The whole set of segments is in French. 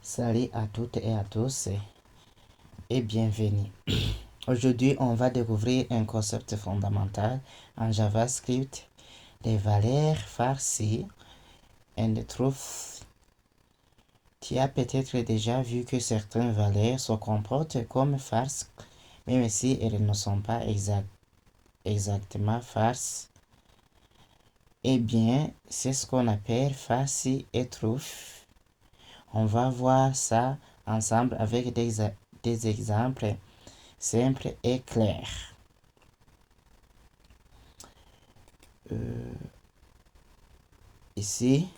Salut à toutes et à tous et bienvenue. Aujourd'hui, on va découvrir un concept fondamental en JavaScript, les valeurs farcies and truth. Tu as peut-être déjà vu que certaines valeurs se comportent comme farces, même si elles ne sont pas exactement farces. Eh bien, c'est ce qu'on appelle farcy et truth. On va voir ça ensemble avec des exemples simples et clairs. Ici,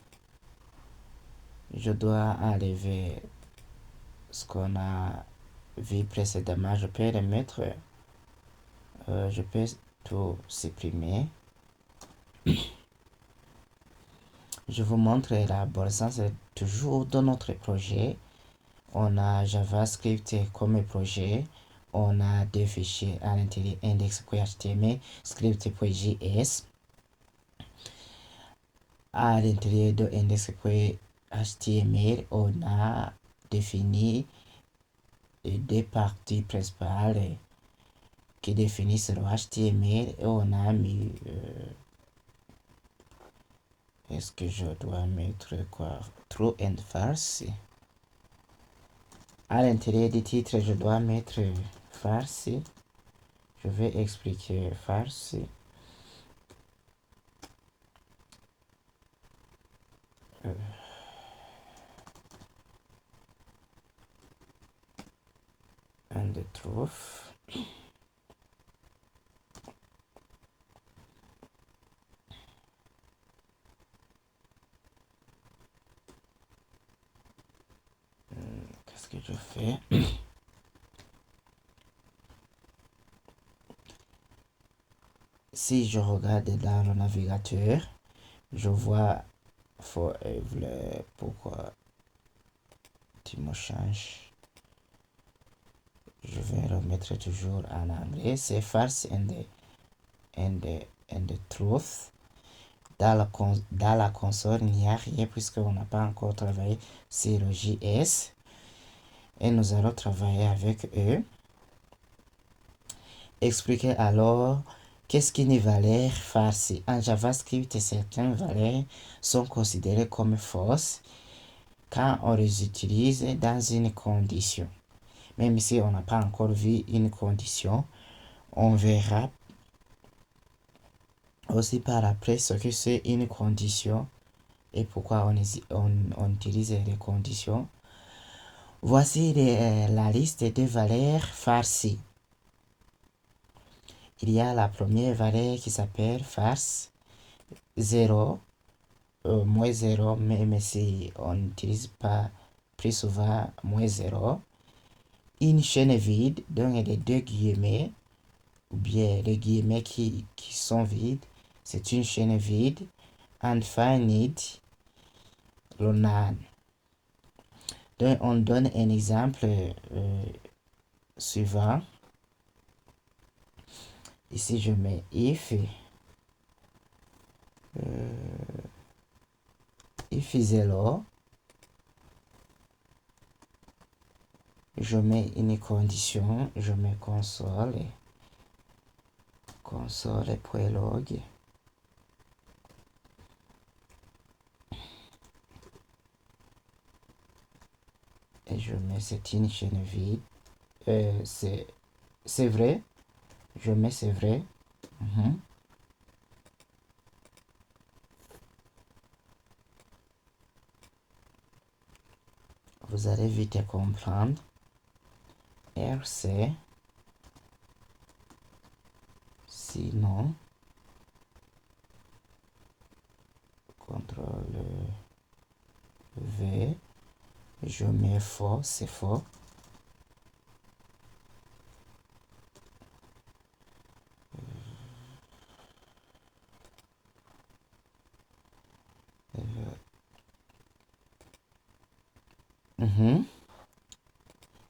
je dois enlever ce qu'on a vu précédemment. Je peux le mettre, je peux tout supprimer. Je vous montre la c'est toujours dans notre projet. On a JavaScript comme projet. On a deux fichiers à l'intérieur index.html, script.js. À l'intérieur de index.html, on a défini deux parties principales qui définissent le HTML et on a mis est-ce que je dois mettre quoi, true and false. À l'intérieur du titre, je dois mettre false. Je vais expliquer false. And the truth. Qu'est-ce que je fais? Si je regarde dans le navigateur, je vois pourquoi tu me changes. Je vais le mettre toujours en anglais. C'est false and the truth. Dans la console, il n'y a rien puisqu'on n'a pas encore travaillé sur le JS. Et nous allons travailler avec eux. Expliquer alors qu'est-ce qu'une valeur farce. En JavaScript, certaines valeurs sont considérées comme fausses quand on les utilise dans une condition. Même si on n'a pas encore vu une condition, on verra aussi par après ce que c'est une condition et pourquoi on utilise les conditions. Voici la liste des valeurs farcies. Il y a la première valeur qui s'appelle farce 0, moins 0, même si on n'utilise pas plus souvent moins 0. Une chaîne vide, donc les deux guillemets, ou bien les guillemets qui sont vides, c'est une chaîne vide. Infinite, le none. Donc on donne un exemple suivant. Ici je mets if 0, je mets une condition, je mets console.log et je mets c'est une chaîne vide. C'est vrai, je mets c'est vrai. Vous allez vite comprendre. RC, sinon, CTRL V, je mets faux, c'est faux.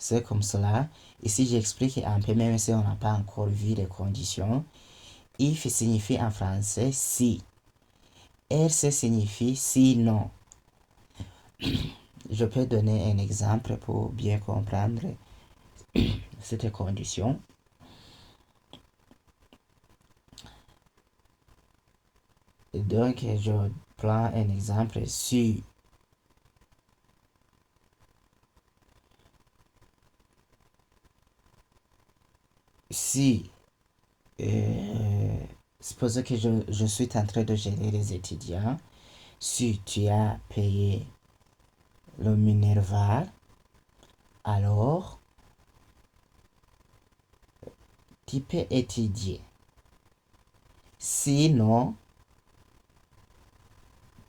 C'est comme cela. Ici, j'explique un peu, même si on n'a pas encore vu les conditions. If signifie en français si. RC signifie sinon. je peux donner un exemple pour bien comprendre cette condition. Donc, je prends un exemple si supposons que je suis en train de gérer les étudiants. Si tu as payé le Minerval, alors tu peux étudier. Sinon,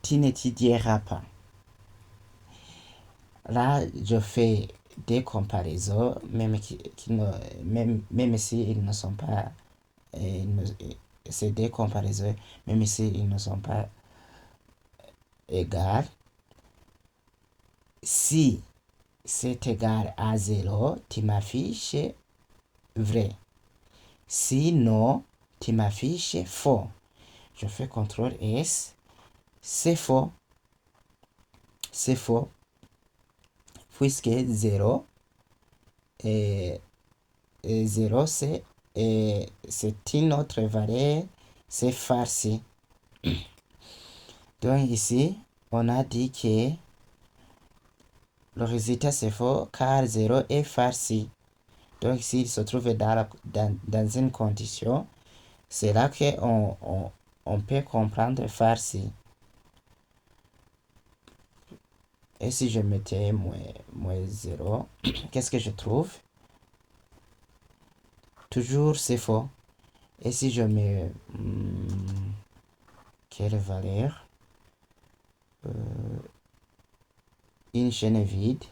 tu n'étudieras pas. Là, je fais des comparaisons, même si ils ne sont pas, c'est des comparaisons, même si ils ne sont pas égales. Si c'est égal à 0, tu m'affiches vrai. Sinon, tu m'affiches faux. Je fais CTRL S. C'est faux. C'est faux. Puisque 0, et 0 c'est une autre valeur, c'est farci. Donc ici, on a dit que le résultat c'est faux car 0 est farci. Donc s'il se trouve dans une condition, c'est là qu'on on peut comprendre farci. Et si je mettais moins 0, qu'est-ce que je trouve? Toujours c'est faux. Et si je mets quelle valeur? Une chaîne vide.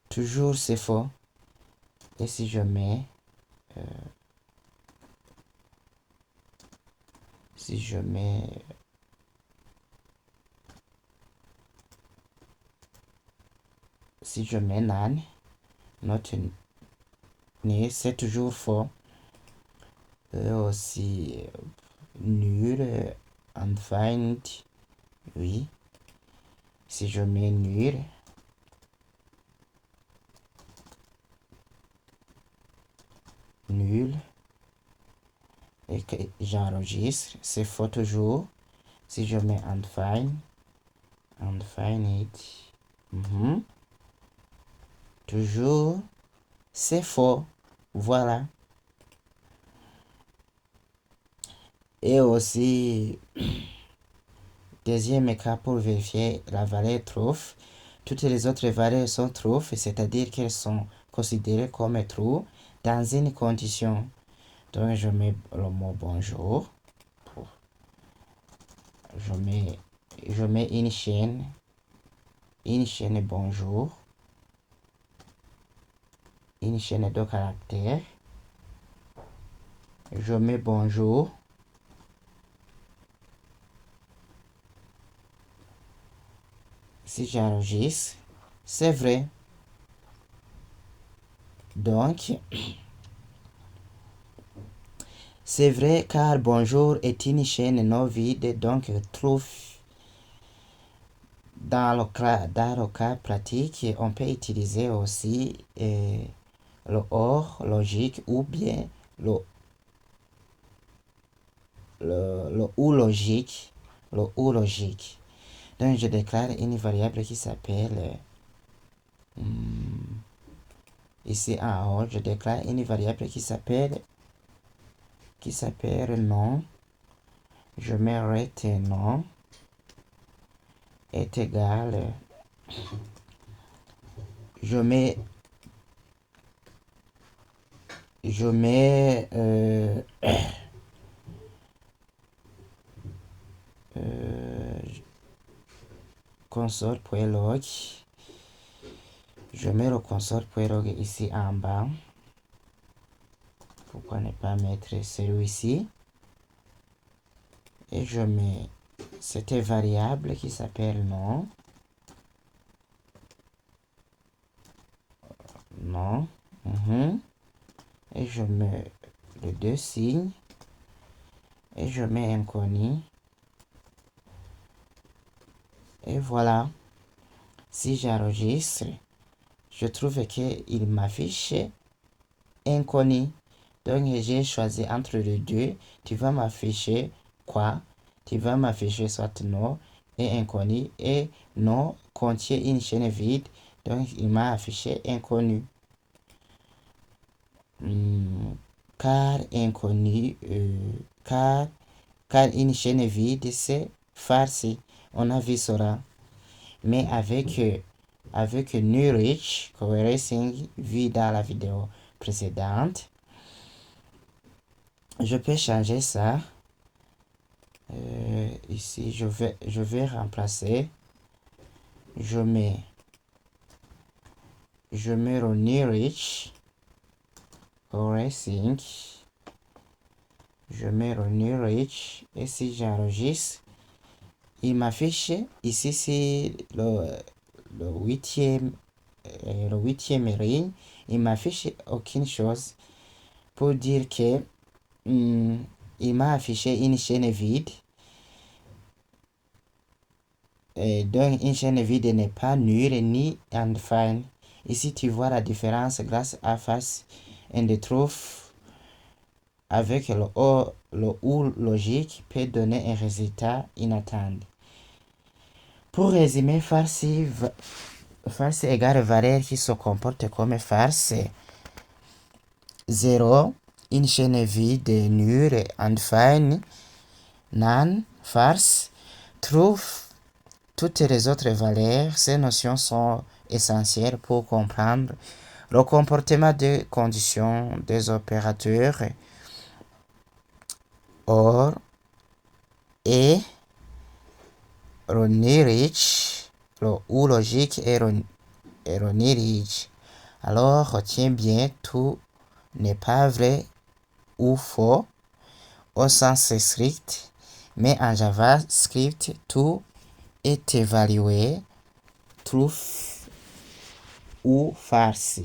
Toujours c'est faux. Et si je mets si je mets none, not c'est toujours faux. Et aussi nul, undefined, oui. Si je mets nul, et que j'enregistre, c'est faux toujours. Si je mets undefined, toujours, c'est faux. Voilà. Et aussi, deuxième cas pour vérifier la valeur true. Toutes les autres valeurs sont true, c'est-à-dire qu'elles sont considérées comme true dans une condition. Donc, je mets le mot bonjour. Je mets une chaîne bonjour. Une chaîne de caractères. Je mets bonjour. Si j'enregistre, c'est vrai. Donc, c'est vrai car bonjour est une chaîne non vide, donc true. Dans le cas pratique, on peut utiliser aussi le OR logique ou bien le OU logique. Le OU logique. Donc, je déclare une variable qui s'appelle ici en haut, je déclare une variable qui s'appelle nom. Je mets rete nom est égal. Je mets console.log. Je mets le console.log ici en bas. Pourquoi ne pas mettre celui-ci? Et je mets cette variable qui s'appelle nom. Et je mets les deux signes. Et je mets inconnu. Et voilà, si j'enregistre, je trouve qu'il m'affiche inconnu. Donc, j'ai choisi entre les deux. Tu vas m'afficher quoi? Tu vas m'afficher soit non et inconnu. Et non contient une chaîne vide. Donc, il m'a affiché inconnu. Car inconnu, car une chaîne vide, c'est farci. On a vu cela. Mais avec New Rich Coercing, vu dans la vidéo précédente, je peux changer ça. Ici, je vais remplacer. Je mets le New Rich Coercing. Je mets le New Rich. Et si j'enregistre, il m'affiche ici, c'est le huitième ligne. Il m'affiche aucune chose pour dire que il m'a affiché une chaîne vide. Et donc une chaîne vide n'est pas nulle ni undefined. Ici tu vois la différence grâce à face and truth avec le ou logique peut donner un résultat inattendu. Pour résumer, farce égale valeur qui se comporte comme farce. 0, une chaîne vide, nulle, undefined, none, farce, truth, toutes les autres valeurs. Ces notions sont essentielles pour comprendre le comportement des conditions des opérateurs or et le Rich, le ou logique et le Rich. Alors retiens bien, tout n'est pas vrai ou faux au sens strict, mais en JavaScript, tout est évalué true ou false.